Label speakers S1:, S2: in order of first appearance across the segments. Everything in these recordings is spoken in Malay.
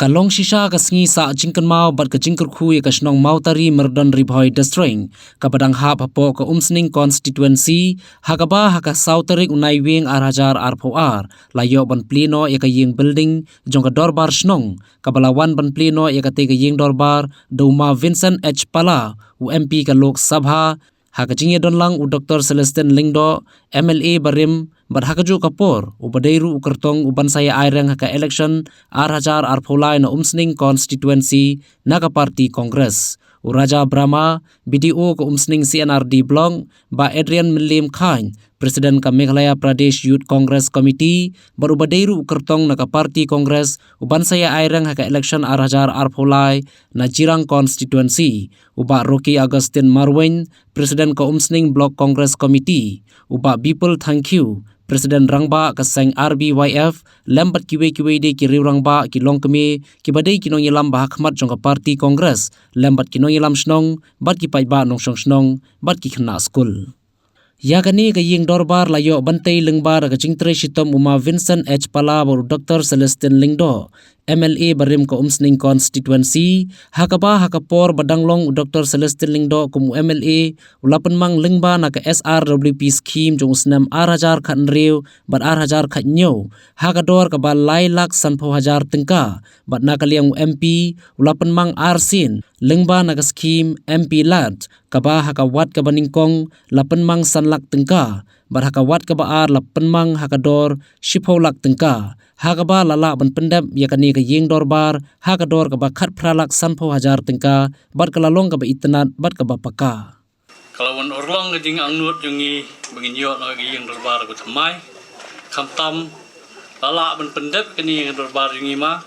S1: Kalong shisha kasngi sa jingkan mau bat ka jingkur khu ka snong mau tari merdan ribhoi distreng ka badang hap hapo ka umsning constituency hakaba haka sautarik unai wing arhajar arpoar layo ban pleno ya ka ying building jong ka dorbar snong ka balawan ban pleno ya ka te ka ying dorbar Duma Vincent H Pala UMP ka Lok Sabha haka jingye donlang u Dr Celestin Lingdo MLA Barim bat hakaju kapor ubadeiru ukertong uban saya aireng haka election arhajar arpolai na umsning constituency naga parti kongres uraja Brahma BDO ke umsning CNRD Blong ba Adrian Milim Khan Presiden ka Meghalaya Pradesh Youth Congress Committee bat ubadeiru ukertong naga parti kongres uban saya aireng haka election arhajar arpolai na Jirang constituency uba Rocky Agustin Marwin Presiden ka umsning Block Congress Committee uba People Thank You Presiden Rangba ka seng RBYF lambat kiwe de ki riu Rangba ki long kemi ki badai ki nong yelam ba khmat jong ka parti kongres lambat ki nong yelam snong bat ki pai ba nong song snong bat ki khna school Yakani ka ying dorbar layo bantay lengbar ka jingtre shitom uma Vincent H Pala baru Dr Celestin Lingdo MLA Barim ka umsning constituency hakaba hakapor badanglong Dr Celestin Lingdo kumu MLA ulapan mang lengba na ka SRWP scheme jong usnam arhajar khat nriu bat arhajar khat nyo hakador ka ba lailak sanpho hajar tengka bat nakaliang MP ulapan mang arsin lengba na ka scheme MP lad kaba hakawat ka baningkong lapan mang sanlak tengka bat hakawat ka ba ar lapan mang hakador shipholak tengka hakaba lala ban pendap yakani ka ying dorbar hakador ka ba khat phralak sanpho hajar tengka bat kalalong ka ba itnat bat ka ba paka
S2: kalawan orlong jing angnut jungi bangin yo no ka ying dorbar ko thamai khamtam lala ban pendap kani ying dorbar jungi ma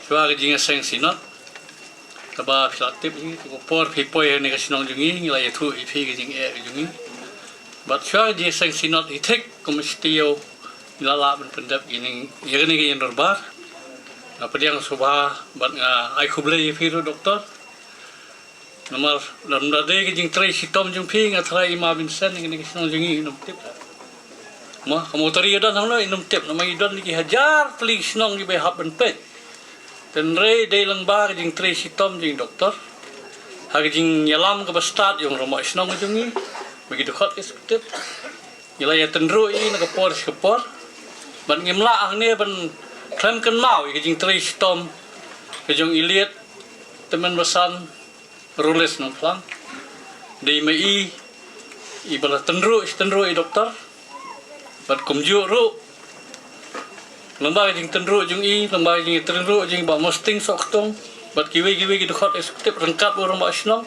S2: chua ka jing seng sinot ka ba philatip ni ko por phipoi ni ka sinong jungi ngila yathu ipi ka jing e jungi bat chua jing seng sinot itek komistio lala ban pendap ini yakni ka ying dorbar apa dia subha bat nga ai khuble firu doktor nomor lamda de ke jing trai sitom jung phi nga thrai ima Vincent ni ke sinong jungi nom tip ma kamu tari dan hamlo nom tip nama idon ni hajar tling sinong di be hab ban pe ten re de lang ba jing trai sitom jing doktor ha jing yalam ke start yung romo sinong jungi begitu khot is tip yala ya tenru ini ke por ban ngimla ang ne ban klan kan mau ke jing trai sitom ke jong iliet teman besan rules nang plang di mai ibala tenru i doktor bat kumju ru lamba jing tenru jung i lamba jing tenru jing ba musting sok tong bat kiwi gitu khot eksekutif rengkap orang ba snong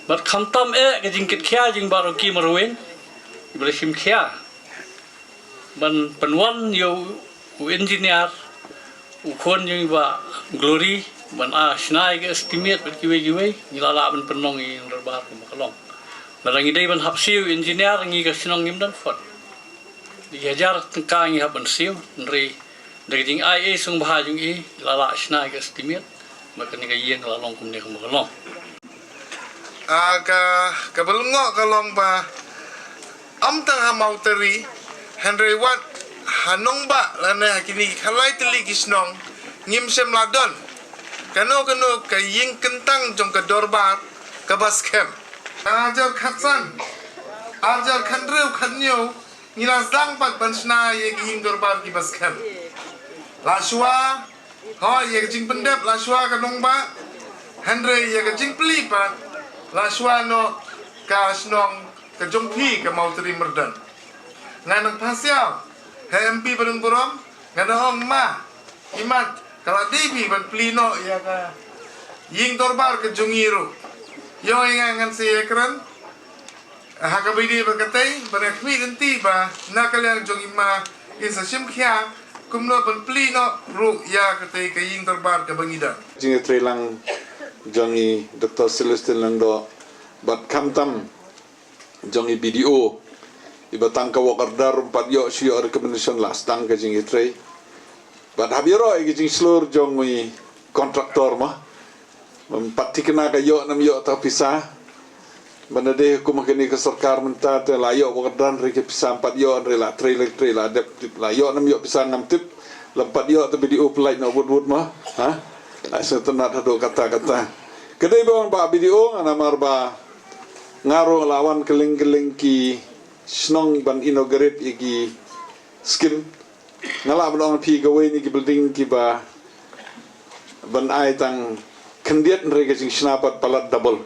S2: bat khamtam ke jing kit khia jing ba roki marwen ibala sim khia ban penwan yo engineer ukon jing ba glory ban snai ke estimate bet kiwe ngilala ban penong i dorbar ko makalong balangi dei ban hapsiu engineer ngi ka sinong ngim dan fot di hajar tengka ngi haban siu nri de jing ia sung bah jung i lala snai ke estimate maka ni ka yen lalong kum ne ko makalong
S3: ka belungo kalong ba amtang ha mauteri Henry Watt hanong ba lana kini khalai teli kisnong ngim sem ladon kano ka ying kentang jong ka dorbar ka baskem ajar khatsan ajar khandreu khanyo ngilas dang pat bansna ye ying dorbar ki baskem laswa ho ye jing pendep laswa kanong ba Henry ye ka jing pli pat laswa no ka snong ka jong phi ka mauteri merdan nganang pasiao MP Barun Burom nganong ma imat kalau Devi ban plino ya ka ying dorbar ke jungiru yo ingan si ekran hakabidi ba katay ba khmi ganti ba nakaliang jungima isa simkhya kumno penpli no ru ya kate kaying terbar ke bangida
S4: Jingi Trilang Jongi Dr. Celestin Lando Bat Kamtam Jongi BDO Ibatang ka wakardar 4 yo siyo recommendation last tang ka jingi Tri Bat habiro igi jing slur jongi kontraktor mah Mempati kena ka yo nam yo ta pisah Banda deh kumakini ke sarkar menta te layo wakardar rike pisah 4 yo rela Tri la dep layo nam yo pisah 6 tip 4 yo ta BDO pelai no wud mah ha Asa tenat hado kata-kata. Kedai bawang ba video ngana marba ngaro lawan keling-keling ki snong ban inaugurate igi skim ngala ban pi gawe ni ki building ki ba ban ai tang kendiat mereka jing snapat palat double.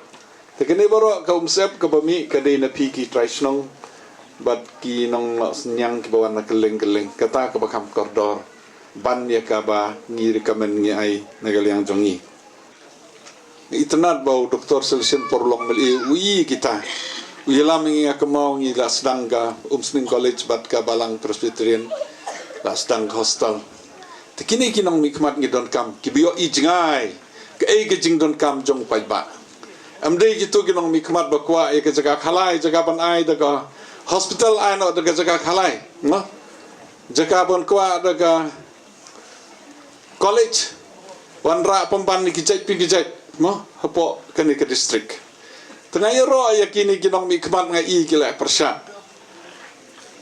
S4: Tekene baro ka umsep ka bami kedai na pi ki try snong bat ki nong nyang ki bawan na keling-keling kata ka bakam koridor ban ya kaba ngi recommend ngi ai nagaliang jongi itanat bau Dr. Celestin porlong meli ui kita uilam ngi akamau ngi lasdanga Umsning College bat ka balang Presbyterian lasdang hostel tekini kinong mikmat ngi don kam kibio i jingai ke ai ke jing don kam jong pai ba amde gitu kinong mikmat bakwa e ke jaga khalai jaga ban ai daga hospital ai no daga jaga khalai no jaga ban kwa daga college wanra pempan ni kijai pi kijai mo hapo kani ke district tengah ro yakini kinong mi kemat ngai kila persya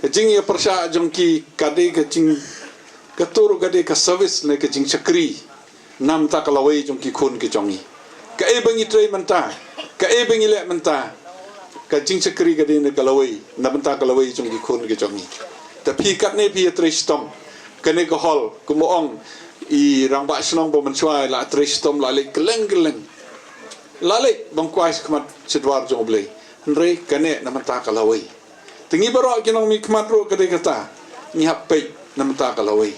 S4: kejing ya persya jongki kade kejing ketur kade ka service le kejing chakri nam ta kalawai jongki khun ke jongi ka e bangi trai menta ka e bangi le menta kejing chakri kade ne kalawai nam ta kalawai jongki khun ke jongi tapi kat ne pi trai stom kane ko hall kumoong I rang ba snong bo mensuai la tristom la le keleng la le bang kwais kmat sidwar jong ble andre kane namata kalawai tingi baro kinong mi kmat ro kade kata ni happe namata kalawai